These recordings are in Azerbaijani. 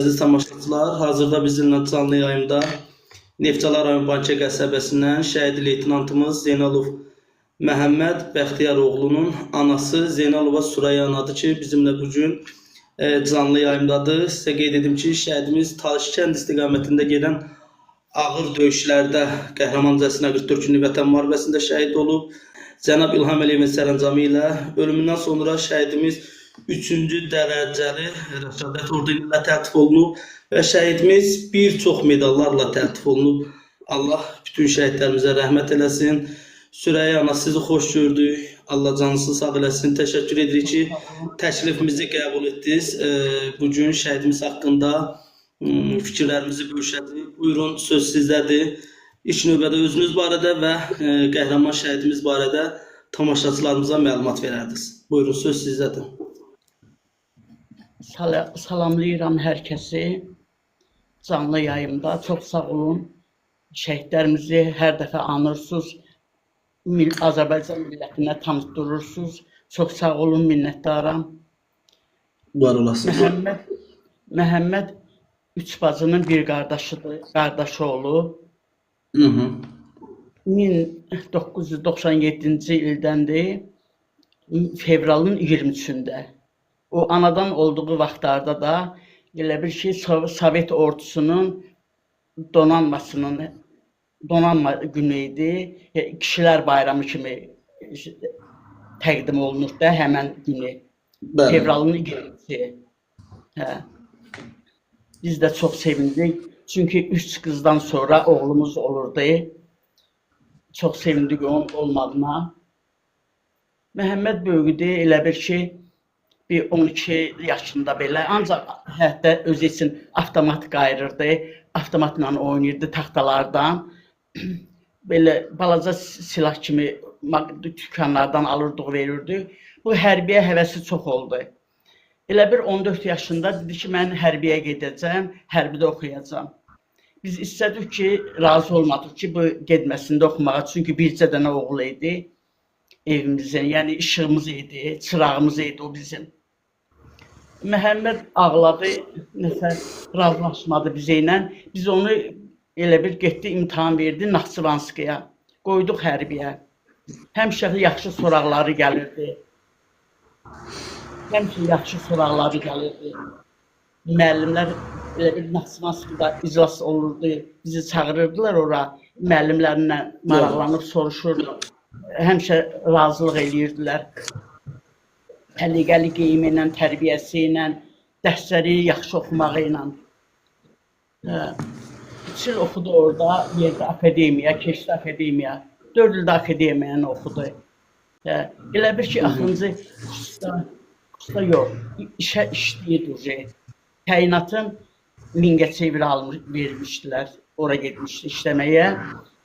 Aziz tamaşaçılar, hazırda bizimlə canlı yayımda Neftçala rayon Bankə qəsəbəsindən şəhid leytenantımız Zeynalov Məhəmməd Bəxtiyaroğlu'nun anası Zeynalova Süreyya anadır ki, bizimlə bugün canlı yayımdadır. Sizə qeyd edim ki, şəhidimiz Talişkənd istiqamətində gedən ağır döyüşlərdə qəhrəmancasına 44 günlük vətən müharibəsində şəhid olub. Cənab İlham Əliyevin sərəncamı ilə ölümündən sonra şəhidimiz 3-cü dərəcəli Rəşadət ordeni ilə təltif olunub və şəhidimiz bir çox medallarla təltif olunub. Allah bütün şəhidlərimizə rəhmət eləsin. Süreyya ana, sizi xoş gördük. Allah canınızı sağ eləsin. Təşəkkür edirik ki, təklifimizi qəbul etdiniz. Bugün şəhidimiz haqqında fikirlərimizi bölüşəcəyik. Buyurun, söz sizdədir. İlk növbədə özünüz barədə və qəhrəman şəhidimiz barədə tamaşaçılarımıza məlumat verərdiniz. Buyurun, söz sizdədir. Salamlayıram hər kəsi canlı yayımda. Çox sağ olun. Şəhidlərimizi hər dəfə anırsınız. Azərbaycan millətinə tanıtdırırsınız. Çox sağ olun, minnətdaram. Var olasınız. Məhəmməd üç bacının bir qardaşı olub. 1997-ci ildəndir, fevralın 23-də. O anadan olduğu vaxtlarda da elə bir şey Sovet ordusunun donanma günü idi. Kişilər bayramı kimi təqdim olunur da həmən günü. Fevralın 23-i. Biz də çox sevindik. Çünki 3 qızdan sonra oğlumuz olurdu. Çox sevindik onun olmadığına. Məhəmməd böyüdü, elə bir şey, bir 12 yaşında belə, ancaq hətta özü üçün avtomat qayırırdı, avtomatla oynayırdı taxtalardan. Belə balaca silah kimi dükanlardan alırdıq, verirdi. Bu hərbiyə həvəsi çox oldu. Elə bir 14 yaşında dedi ki, mən hərbiyə gedəcəm, hərbidə oxuyacam. Biz istədik ki, razı olmadıq ki, bu gedməsində oxumağa, çünki bircə dənə oğul idi evimizin, yəni işığımız idi, çırağımız idi o bizim. Məhəmməd ağladı, nəsə razılaşmadı bizə ilə. Biz onu elə bir getdi, imtahan verdi Naxçıvanskaya, qoyduq hərbiyə. Həmişə yaxşı soraqları gəlirdi. Müəllimlər elə bir Naxçıvanskada iclas olurdu, bizi çağırırdılar ora, müəllimlərlə maraqlanıb soruşurdu. Həmişə razılıq eləyirdilər. Təliqəli geyimi ilə, tərbiyəsi ilə, dərsləri yaxşı oxumağı ilə. 3 il oxudu orada, yerdə akademiya, keçdi akademiya. 4 ildə akademiyanı oxudu. Elə bir ki, axırıncı kursda yox, işə işləyirdi. Təyinatın Mingəçevir vermişdilər, ora getmişdi işləməyə.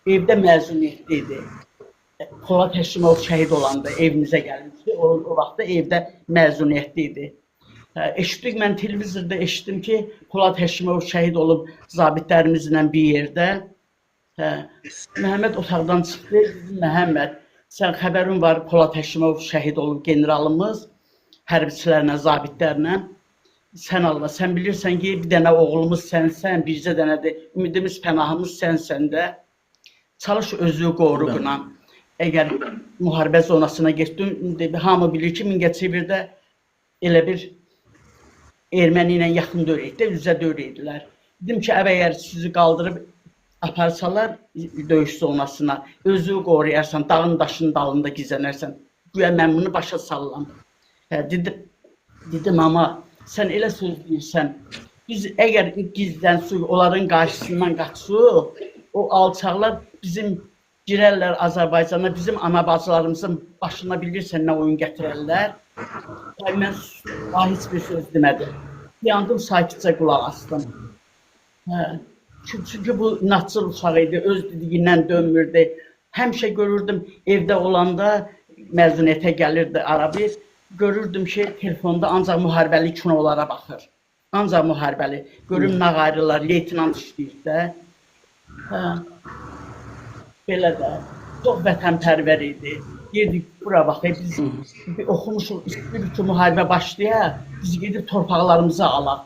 Evdə məzuniyyətli idi. Polad Həşimov şəhid olanda evimizə gəlmişdi. O vaxtda evdə məzuniyyətli idi. Eşitdik, mən televizorda eşitdim ki, Polad Həşimov şəhid olub zabitlərimizlə bir yerdə. Məhəmməd otaqdan çıxdı. Məhəmməd, sən xəbərin var, Polad Həşimov şəhid olub, generalımız, hərbiçilərlə, zabitlərlə. Sən Allah, sən bilirsən ki, bir dənə oğlumuz sənsən, bircə dənədir, ümidimiz, pənahımız sənsən də. Çalış özü qoru buna. Əgər müharibə zonasına getdim, hamı bilir ki, Mingəçevirdə elə bir erməni ilə yaxın döyəkdə, üzə döyəkdilər. Dedim ki, əgər sizi qaldırıb aparsalar döyüş zonasına, özü qoruyarsan, dağın daşın dalında gizlənərsən, güya mən bunu başa sallam. Dedim, ama sən elə söz deyirsən, biz əgər gizlənsək, onların qarşısından qaçsıq, o alçaqlar bizim girərlər Azərbaycana, bizim ana bacılarımızın başına bilirsən nə oyun gətirərlər. Mən heç bir söz demədim. Yandım, sakitcə qulaq astım. Çünki bu inatçıl uşaq idi, öz dediyindən dönmürdü. Həmişə görürdüm, evdə olanda məzuniyyətə gəlirdi arabir. Görürdüm ki, telefonda ancaq müharibəli kinolara baxır. Ancaq müharibəli. Görüm nə qayrılar, leytinant işləyir də. Belə də, çox vətənpərvər idi. Yedik bura baxıb, biz oxumuşuq, istirik ki, müharibə başlayaq, biz gedib torpaqlarımızı alaq.